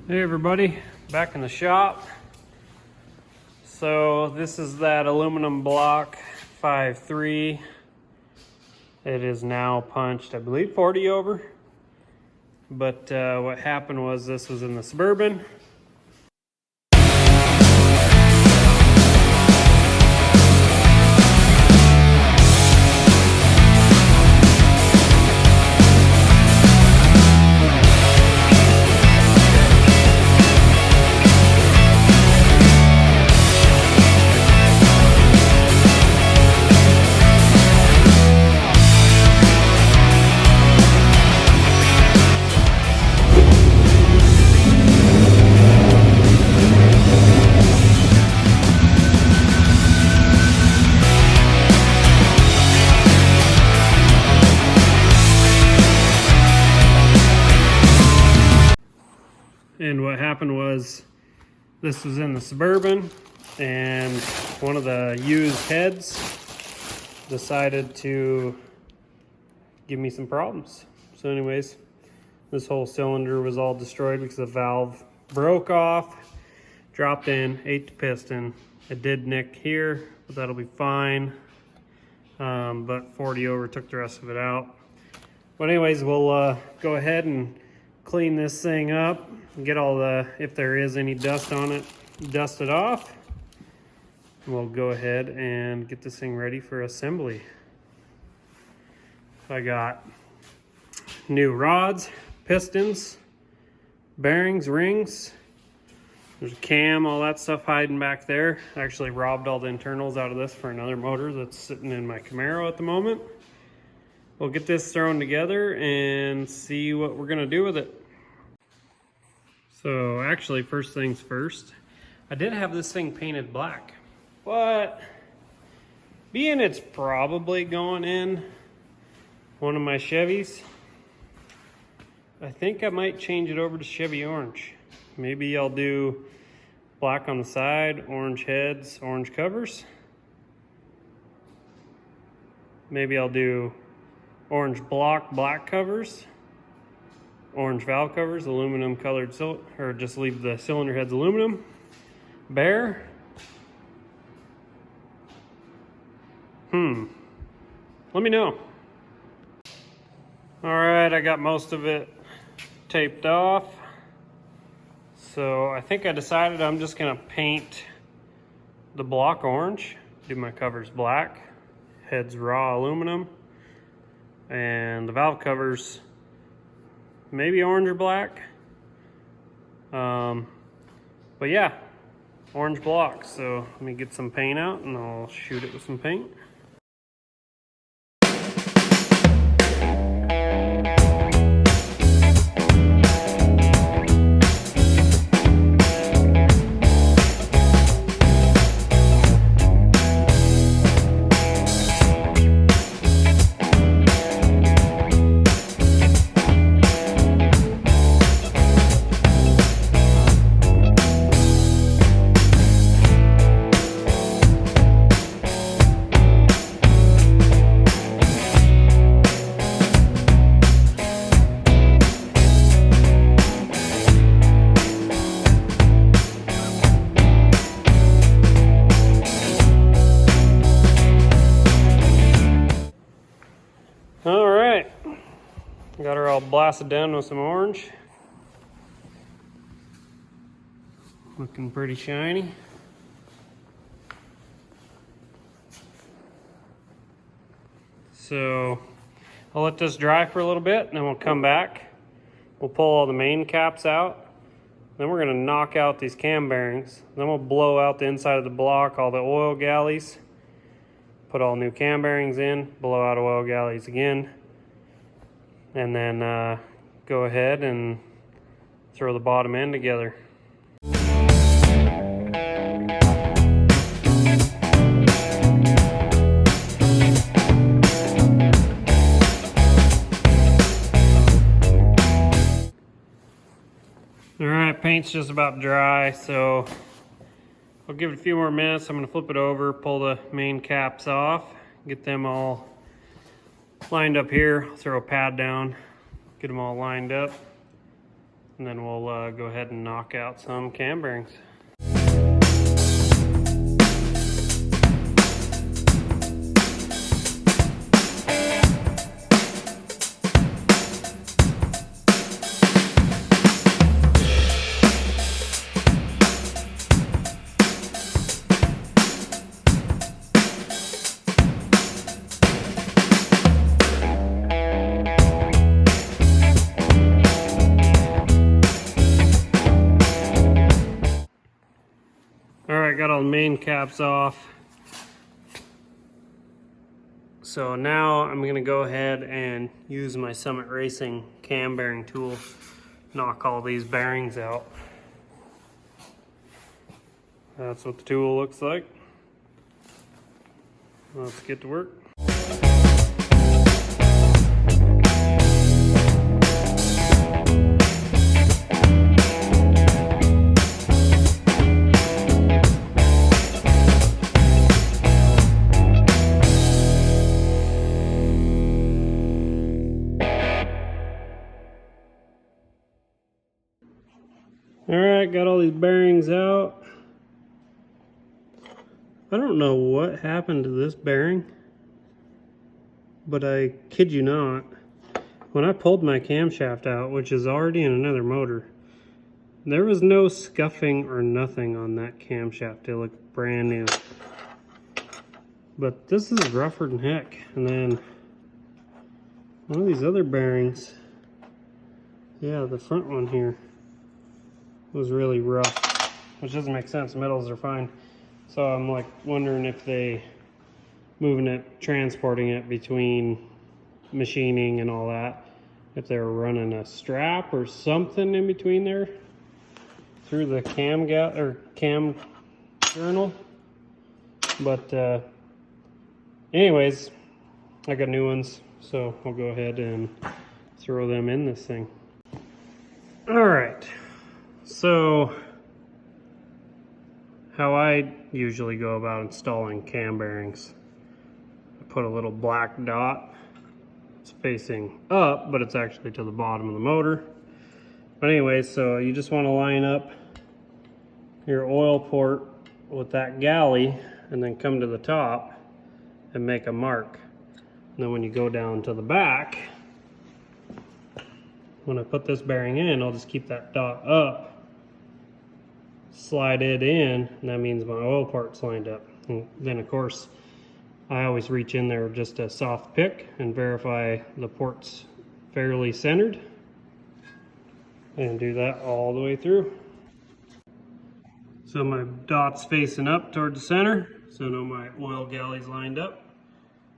Hey everybody, back in the shop. So this is that aluminum block 5.3. It is now punched, I believe 40 over. But what happened was this was in the Suburban. And what happened was this was in the Suburban and one of the used heads decided to give me some problems. So anyways, this whole cylinder was all destroyed because the valve broke off, dropped in, ate the piston. It did nick here, but that'll be fine. But 40 over took the rest of it out. But anyways, we'll go ahead and clean this thing up, get all the, if there is any dust on it, dust it off. We'll go ahead and get this thing ready for assembly. I got new rods, pistons, bearings, rings. There's a cam, all that stuff hiding back there. I actually robbed all the internals out of this for another motor that's sitting in my Camaro at the moment. We'll get this thrown together and see what we're gonna do with it. So actually, first things first, I did have this thing painted black, but being it's probably going in one of my Chevys, I think I might change it over to Chevy orange. Maybe I'll do black on the side, orange heads, orange covers. Maybe I'll do orange block, black covers, orange valve covers, aluminum colored, or just leave the cylinder heads aluminum. Bare. Let me know. All right, I got most of it taped off. So I think I decided I'm just gonna paint the block orange, do my covers black, heads raw aluminum, and the valve covers maybe orange or black. But yeah, orange block. So let me get some paint out and I'll shoot it with some paint. All right, got her all blasted down with some orange. Looking pretty shiny. So I'll let this dry for a little bit and then we'll come back. We'll pull all the main caps out. Then we're gonna knock out these cam bearings. Then we'll blow out the inside of the block, all the oil galleys. Put all new cam bearings in, blow out oil galleys again, and then go ahead and throw the bottom end together. All right, paint's just about dry, so I'll give it a few more minutes. I'm gonna flip it over, pull the main caps off, get them all lined up here. I'll throw a pad down, get them all lined up. and then we'll go ahead and knock out some cam bearings. Got all the main caps off. So now I'm gonna go ahead and use my Summit Racing cam bearing tool, knock all these bearings out. That's what the tool looks like. Let's get to work. Alright, got all these bearings out. I don't know what happened to this bearing, but I kid you not, when I pulled my camshaft out, which is already in another motor, there was no scuffing or nothing on that camshaft. It looked brand new. But this is rougher than heck. And then one of these other bearings, yeah, the front one here was really rough, which doesn't make sense. Metals are fine. So I'm like wondering if they moving it, transporting it between machining and all that, if they were running a strap or something in between there through the cam journal. But anyways, I got new ones, so I'll go ahead and throw them in this thing. All right. So, how I usually go about installing cam bearings, I put a little black dot. It's facing up, but it's actually to the bottom of the motor. But anyway, so you just want to line up your oil port with that galley and then come to the top and make a mark. And then when you go down to the back, when I put this bearing in, I'll just keep that dot up, slide it in, and that means my oil part's lined up. And then of course I always reach in there with just a soft pick and verify the port's fairly centered, and do that all the way through. So my dot's facing up toward the center, so I know my oil galley's lined up.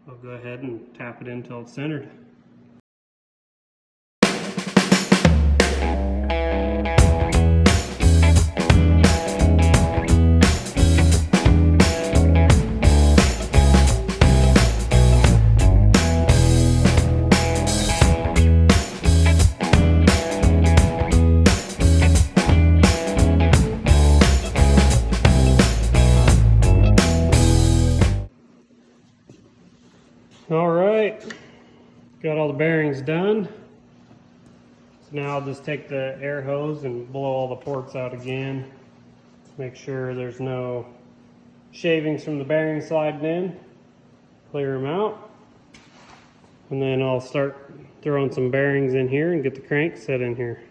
I'll go ahead and tap it in until it's centered. Alright, got all the bearings done. So now I'll just take the air hose and blow all the ports out again. Make sure there's no shavings from the bearing sliding in. Clear them out. And then I'll start throwing some bearings in here and get the crank set in here.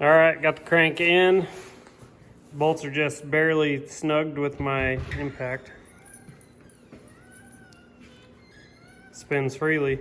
Alright, got the crank in. Bolts are just barely snugged with my impact. Spins freely.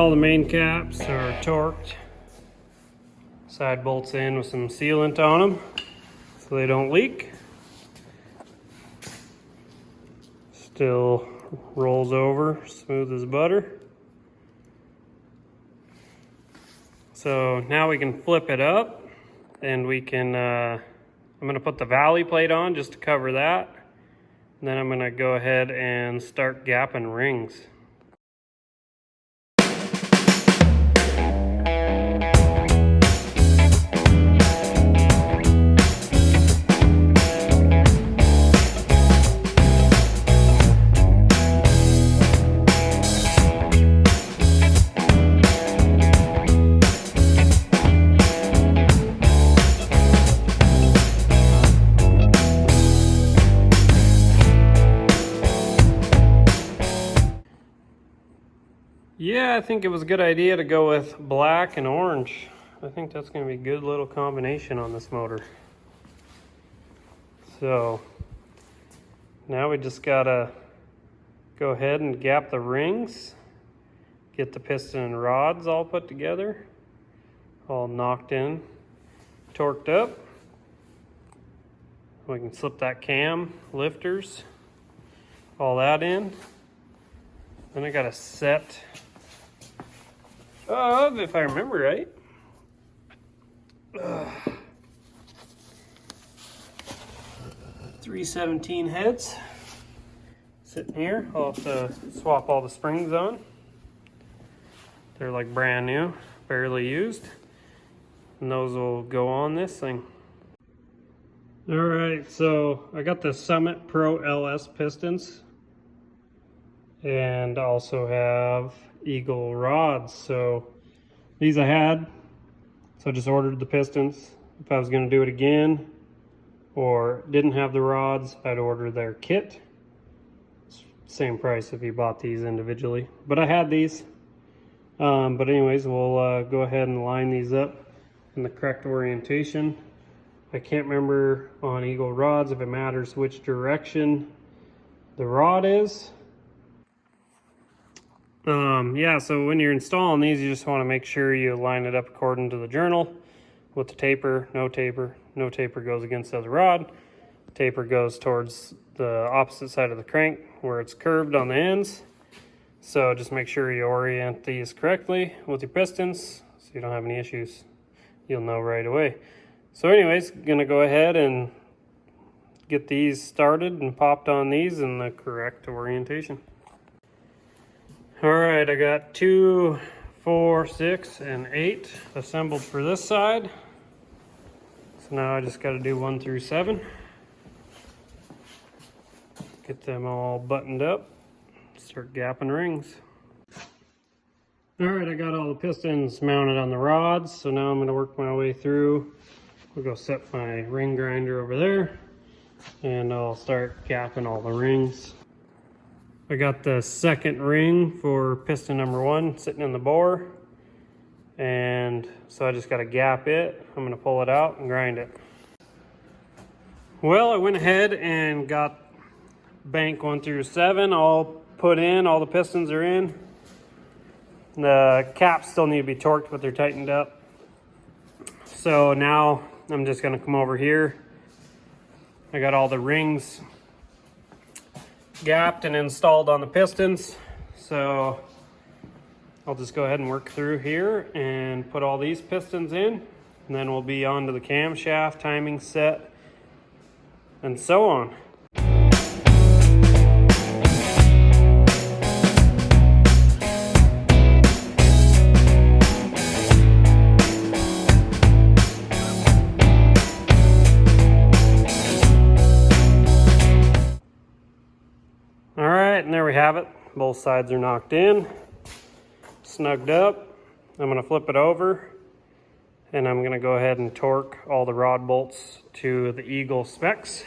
all the main caps are torqued. Side bolts in with some sealant on them so they don't leak. Still rolls over smooth as butter. So now we can flip it up and we can, I'm gonna put the valley plate on just to cover that. And then I'm gonna go ahead and start gapping rings. Yeah, I think it was a good idea to go with black and orange. I think that's going to be a good little combination on this motor. So now we just got to go ahead and gap the rings, get the piston and rods all put together, all knocked in, torqued up. We can slip that cam, lifters, all that in. Then I got to set if I remember right. 317 heads sitting here. I'll have to swap all the springs on. They're like brand new, barely used. And those will go on this thing. All right, so I got the Summit Pro LS pistons and also have Eagle rods. So these I had, so I just ordered the pistons. If I was going to do it again or didn't have the rods, I'd order their kit. Same price if you bought these individually, but I had these. But anyways, we'll go ahead and line these up in the correct orientation. I can't remember on Eagle rods if it matters which direction the rod is. Yeah, so when you're installing these, you just want to make sure you line it up according to the journal with the taper. No taper goes against the other rod. Taper goes towards the opposite side of the crank where it's curved on the ends. So just make sure you orient these correctly with your pistons so you don't have any issues. You'll know right away. So anyways, gonna go ahead and get these started and popped on these in the correct orientation. All right, I got 2, 4, 6, and 8 assembled for this side. So now I just got to do 1 through 7. Get them all buttoned up. Start gapping rings. All right, I got all the pistons mounted on the rods. So now I'm going to work my way through. I'll go set my ring grinder over there, and I'll start gapping all the rings. I got the second ring for piston number 1 sitting in the bore, and so I just got to gap it. I'm going to pull it out and grind it. Well, I went ahead and got bank 1 through 7 all put in. All the pistons are in. The caps still need to be torqued, but they're tightened up. So now I'm just going to come over here. I got all the rings gapped and installed on the pistons, so I'll just go ahead and work through here and put all these pistons in, and then we'll be on to the camshaft, timing set, and so on. And there we have it. Both sides are knocked in, snugged up. I'm going to flip it over, and I'm going to go ahead and torque all the rod bolts to the Eagle specs.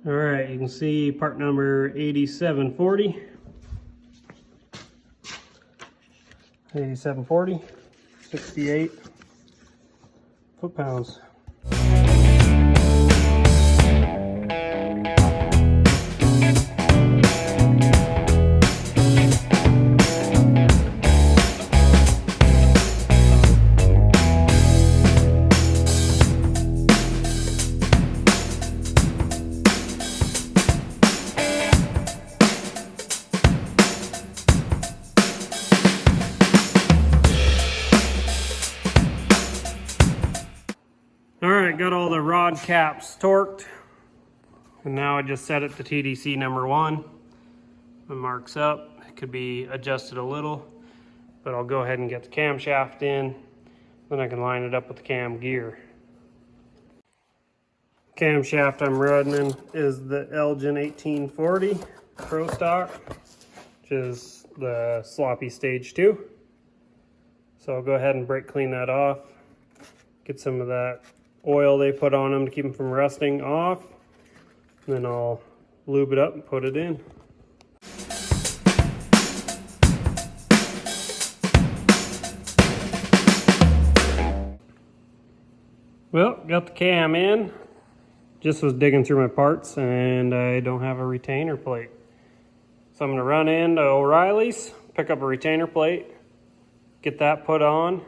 All right, you can see part number 8740. 8740, 68 foot-pounds. rod cap's torqued. And now I just set it to TDC number 1. It marks up. It could be adjusted a little, but I'll go ahead and get the camshaft in. Then I can line it up with the cam gear. Camshaft I'm running is the Elgin 1840 Pro Stock, which is the sloppy stage 2. So I'll go ahead and brake clean that off. Get some of that oil they put on them to keep them from rusting off. And then I'll lube it up and put it in. Well, got the cam in. Just was digging through my parts and I don't have a retainer plate. So I'm gonna run into O'Reilly's, pick up a retainer plate, get that put on,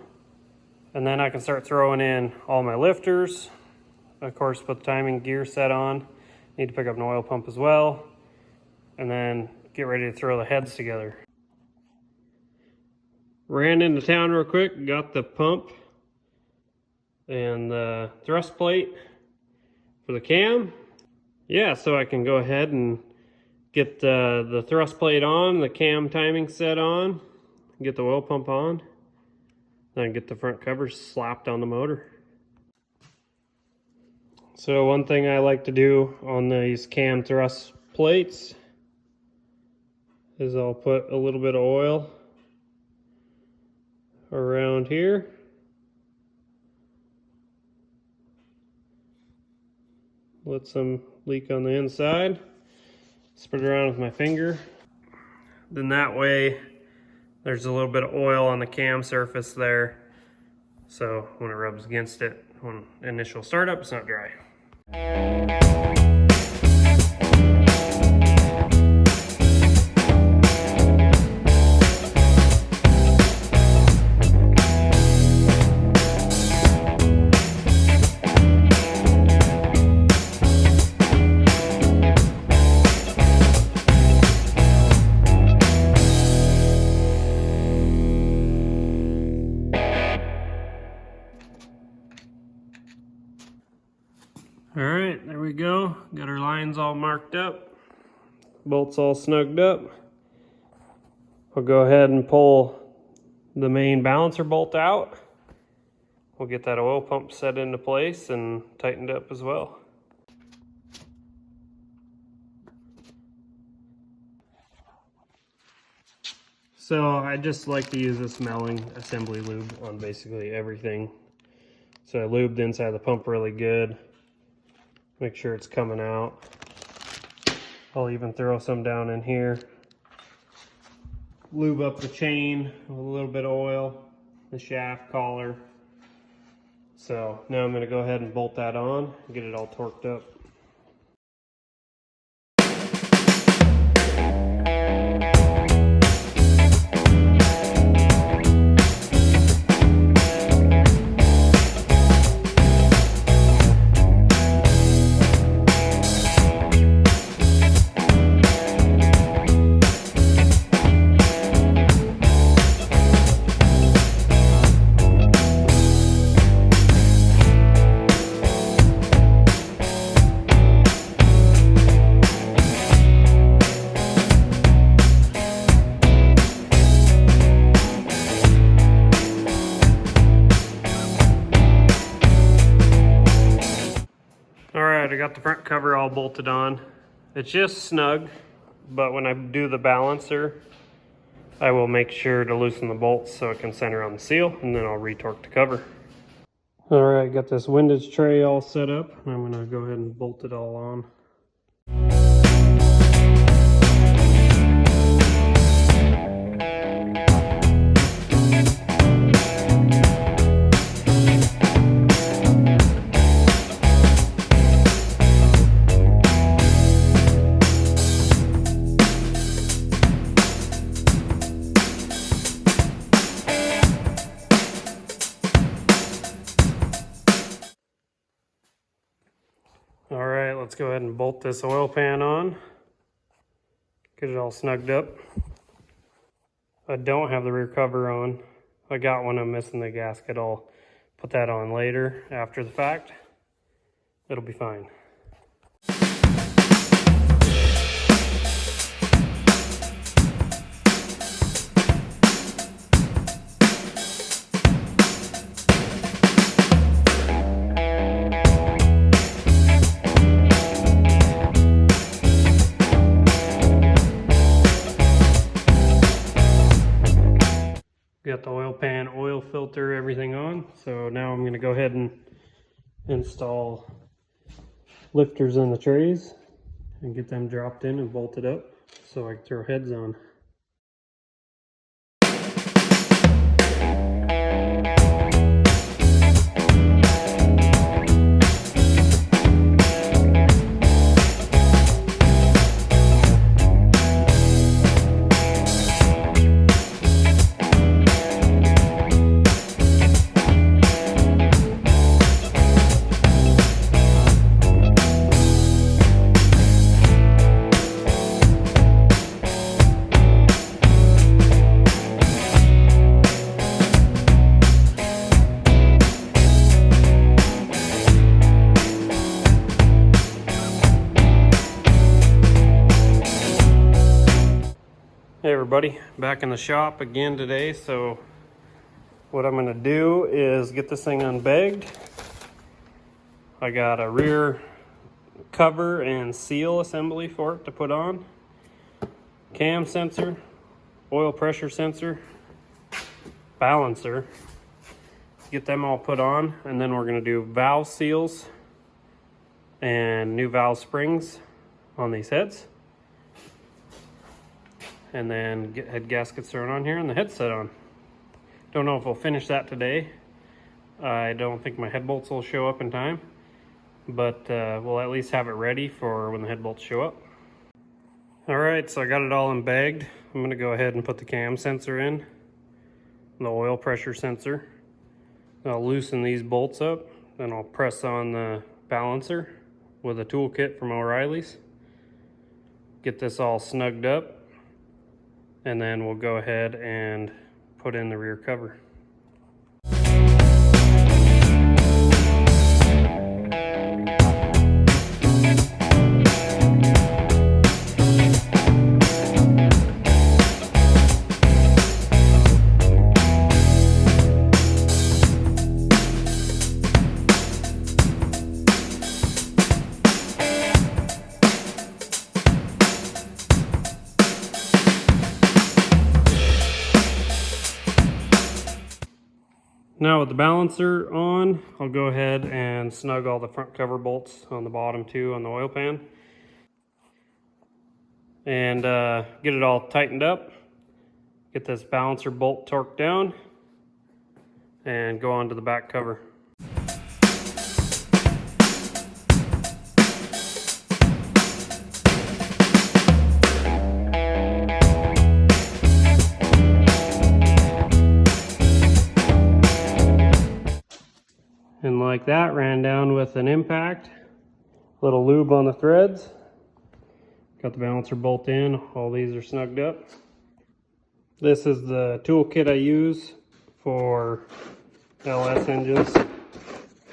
and then I can start throwing in all my lifters. Of course, put the timing gear set on. Need to pick up an oil pump as well, and then get ready to throw the heads together. Ran into town real quick, got the pump and the thrust plate for the cam. Yeah, so I can go ahead and get the thrust plate on, the cam timing set on, get the oil pump on, then get the front covers slapped on the motor. So one thing I like to do on these cam thrust plates is I'll put a little bit of oil around here. Let some leak on the inside. Spread it around with my finger. Then that way there's a little bit of oil on the cam surface there. So when it rubs against it, when initial startup, it's not dry. All right, there we go. Got our lines all marked up. Bolts all snugged up. We'll go ahead and pull the main balancer bolt out. We'll get that oil pump set into place and tightened up as well. So I just like to use this Melling assembly lube on basically everything. So I lube the inside of the pump really good. Make sure it's coming out. I'll even throw some down in here. Lube up the chain with a little bit of oil, the shaft collar. So now I'm going to go ahead and bolt that on and get it all torqued up. I got the front cover all bolted on. It's just snug, but when I do the balancer, I will make sure to loosen the bolts so it can center on the seal, and then I'll retorque the cover. All right, got this windage tray all set up. I'm gonna go ahead and bolt it all on. All right, let's go ahead and bolt this oil pan on. Get it all snugged up. I don't have the rear cover on. I got one, I'm missing the gasket. I'll put that on later after the fact. it'll be fine. Got the oil pan, oil filter, everything on. So now I'm going to go ahead and install lifters in the trays and get them dropped in and bolted up so I can throw heads on. Hey everybody, back in the shop again today. So what I'm going to do is get this thing unbagged. I got a rear cover and seal assembly for it to put on, cam sensor, oil pressure sensor, balancer, get them all put on, and then we're going to do valve seals and new valve springs on these heads. And then get head gaskets thrown on here and the head set on. Don't know if we'll finish that today. I don't think my head bolts will show up in time, but we'll at least have it ready for when the head bolts show up. All right, so I got it all unbagged. I'm gonna go ahead and put the cam sensor in, the oil pressure sensor. I'll loosen these bolts up, then I'll press on the balancer with a toolkit from O'Reilly's. Get this all snugged up. And then we'll go ahead and put in the rear cover. Now with the balancer on, I'll go ahead and snug all the front cover bolts on the bottom too on the oil pan. And get it all tightened up. Get this balancer bolt torqued down and go on to the back cover. And like that, ran down with an impact. Little lube on the threads. Got the balancer bolt in. All these are snugged up. This is the toolkit I use for LS engines.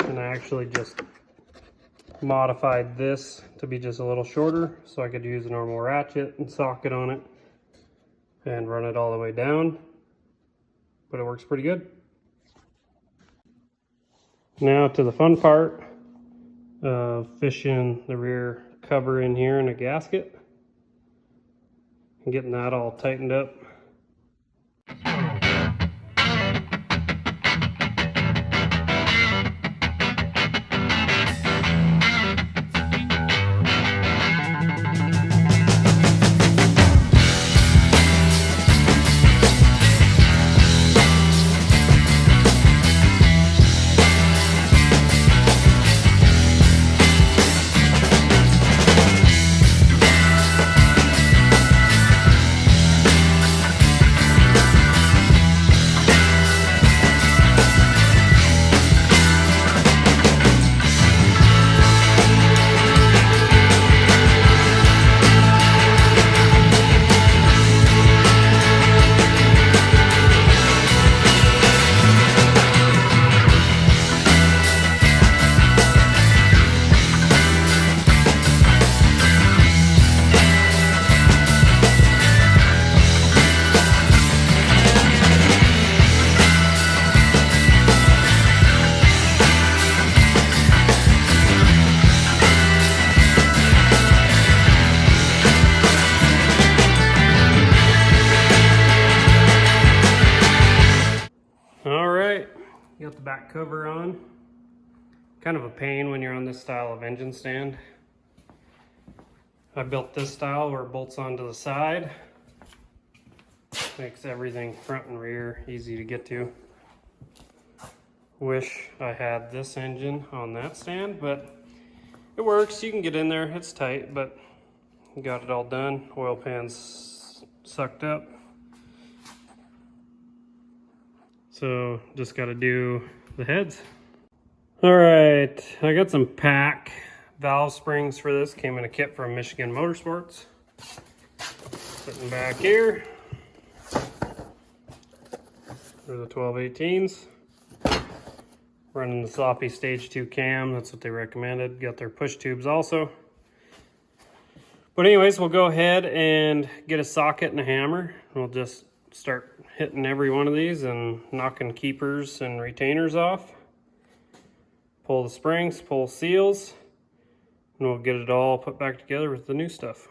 And I actually just modified this to be just a little shorter so I could use a normal ratchet and socket on it and run it all the way down. But it works pretty good. Now to the fun part of fishing the rear cover in here in a gasket and getting that all tightened up. You got the back cover on. Kind of a pain when you're on this style of engine stand. I built this style where it bolts onto the side. Makes everything front and rear easy to get to. Wish I had this engine on that stand, but it works. You can get in there. It's tight, but got it all done. Oil pan's sucked up. So just got to do the heads. All right, I got some pack valve springs for this. Came in a kit from Michigan Motorsports. Sitting back here. They're the 1218s. Running the sloppy stage 2 cam. That's what they recommended. Got their push tubes also. But anyways, we'll go ahead and get a socket and a hammer. We'll just start hitting every one of these and knocking keepers and retainers off. Pull the springs, pull seals, and we'll get it all put back together with the new stuff.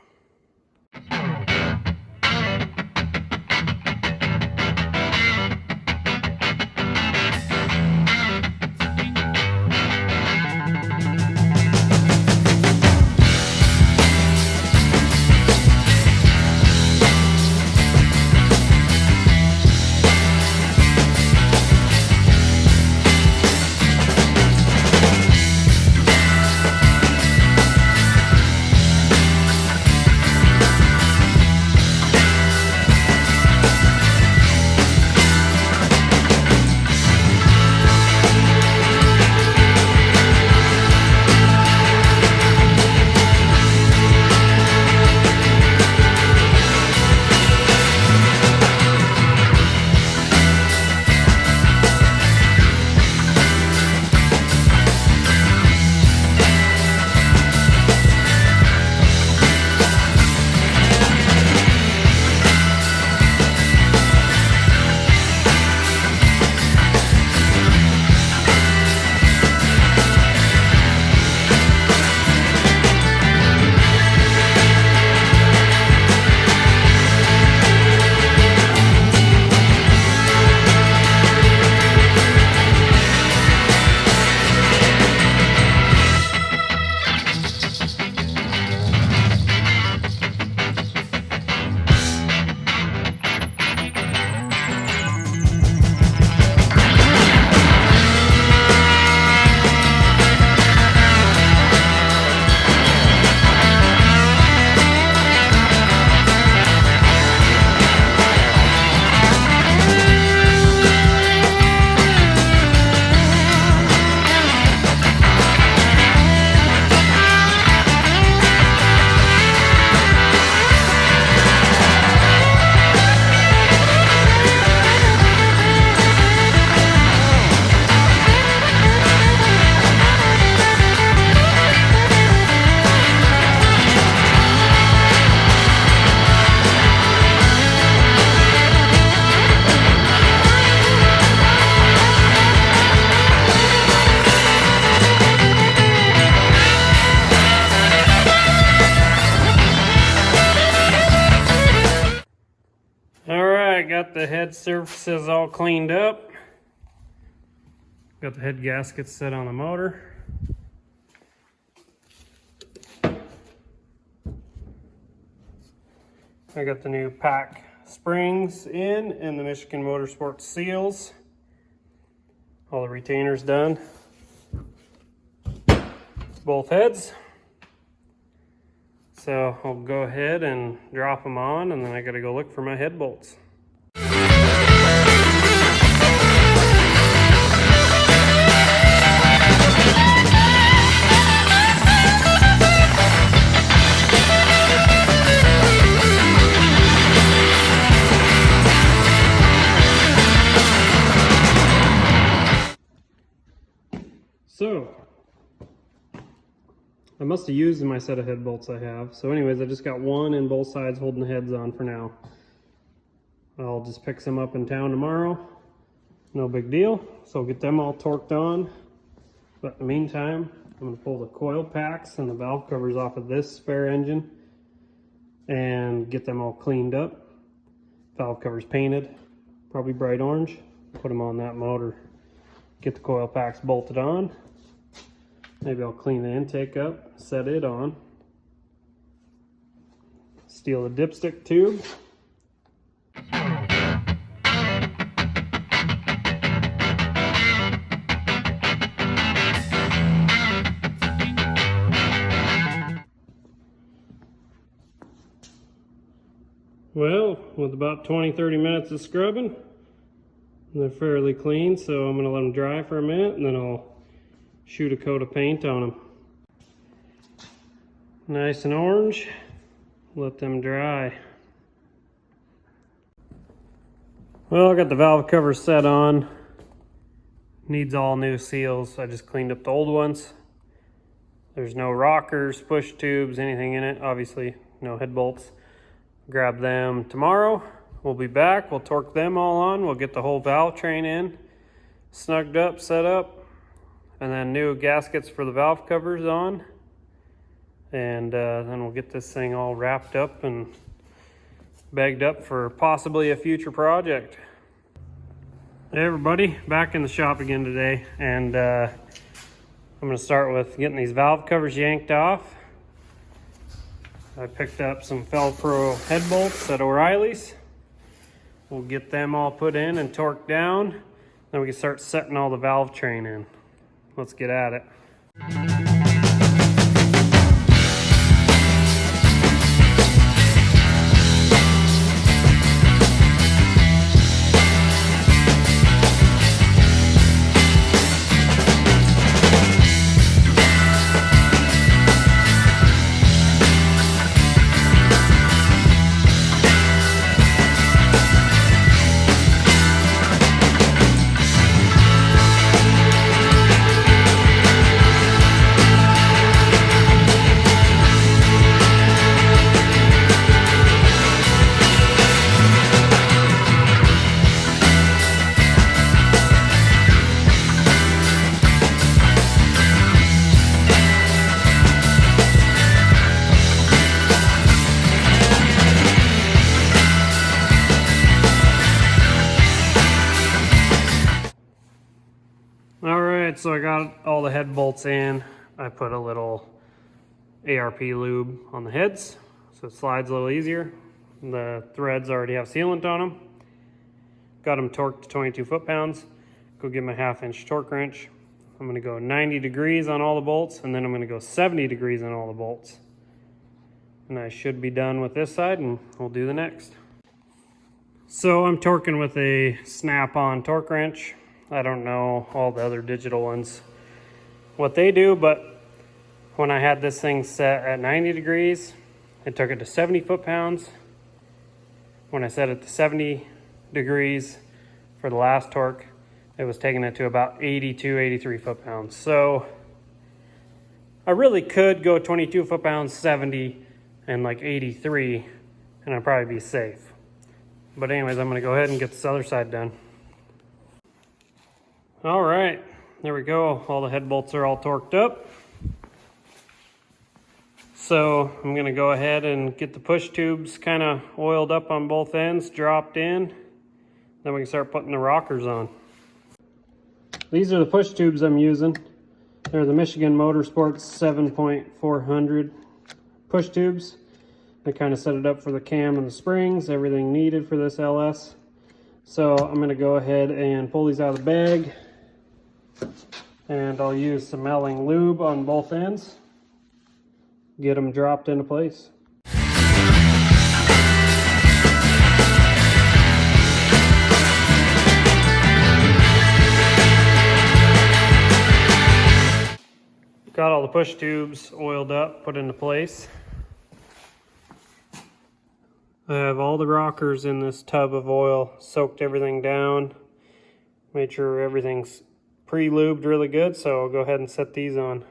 Got the head surfaces all cleaned up. Got the head gaskets set on the motor. I got the new pack springs in and the Michigan Motorsports seals. All the retainers done. Both heads. So I'll go ahead and drop them on, and then I gotta go look for my head bolts. So, I must have used my set of head bolts I have. So anyways, I just got one in both sides holding the heads on for now. I'll just pick some up in town tomorrow. No big deal. So I'll get them all torqued on. But in the meantime, I'm going to pull the coil packs and the valve covers off of this spare engine and get them all cleaned up. Valve covers painted, probably bright orange. Put them on that motor. Get the coil packs bolted on. Maybe I'll clean the intake up, set it on. Steal the dipstick tube. Well, with about 20-30 minutes of scrubbing, they're fairly clean, so I'm going to let them dry for a minute and then I'll shoot a coat of paint on them. Nice and orange, let them dry. Well, I got the valve cover set on. Needs all new seals. I just cleaned up the old ones. There's no rockers, push tubes, anything in it. Obviously, no head bolts. Grab them tomorrow. We'll be back. We'll torque them all on. We'll get the whole valve train in, snugged up, set up, and then new gaskets for the valve covers on. And then we'll get this thing all wrapped up and bagged up for possibly a future project. Hey everybody, back in the shop again today, and I'm going to start with getting these valve covers yanked off. I picked up some Velcro head bolts at O'Reilly's. We'll get them all put in and torqued down. Then we can start setting all the valve train in. Let's get at it. So I got all the head bolts in. I put a little ARP lube on the heads so it slides a little easier. The threads already have sealant on them. Got them torqued to 22 foot-pounds. Go get my 1/2-inch torque wrench. I'm going to go 90 degrees on all the bolts, and then I'm going to go 70 degrees on all the bolts. And I should be done with this side, and we'll do the next. So I'm torquing with a snap-on torque wrench. I don't know all the other digital ones, what they do, but when I had this thing set at 90 degrees, I took it to 70 foot-pounds. When I set it to 70 degrees for the last torque, it was taking it to about 82, 83 foot-pounds. So I really could go 22 foot-pounds, 70, and like 83, and I'd probably be safe. But anyways, I'm gonna go ahead and get this other side done. All right, there we go. All the head bolts are all torqued up. So I'm gonna go ahead and get the push tubes kind of oiled up on both ends, dropped in. Then we can start putting the rockers on. These are the push tubes I'm using. They're the Michigan Motorsports 7.400 push tubes. I kind of set it up for the cam and the springs, everything needed for this LS. So I'm gonna go ahead and pull these out of the bag. And I'll use some Welding lube on both ends. Get them dropped into place. Got all the push tubes oiled up, put into place. I have all the rockers in this tub of oil, soaked everything down, made sure everything's pre-lubed really good, so I'll go ahead and set these on.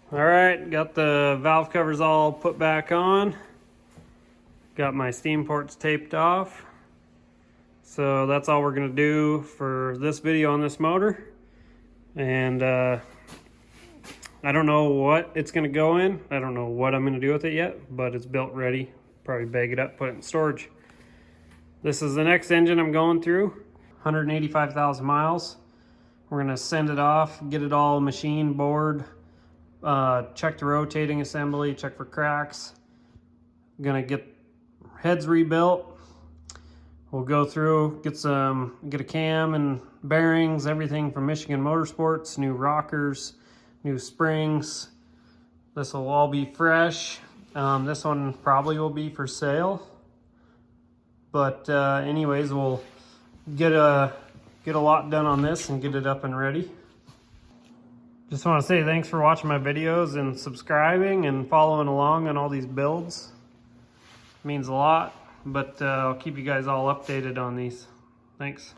All right, got the valve covers all put back on. Got my steam ports taped off. So that's all we're gonna do for this video on this motor. And I don't know what it's gonna go in. I don't know what I'm gonna do with it yet, but it's built ready. Probably bag it up, put it in storage. This is the next engine I'm going through, 185,000 miles. We're gonna send it off, get it all machine board, check the rotating assembly, check for cracks. Gonna get heads rebuilt. We'll go through, get a cam and bearings, everything from Michigan Motorsports, new rockers, new springs. This will all be fresh. This one probably will be for sale. But anyways, we'll get a lot done on this and get it up and ready. Just want to say thanks for watching my videos and subscribing and following along on all these builds. It means a lot, but I'll keep you guys all updated on these. Thanks.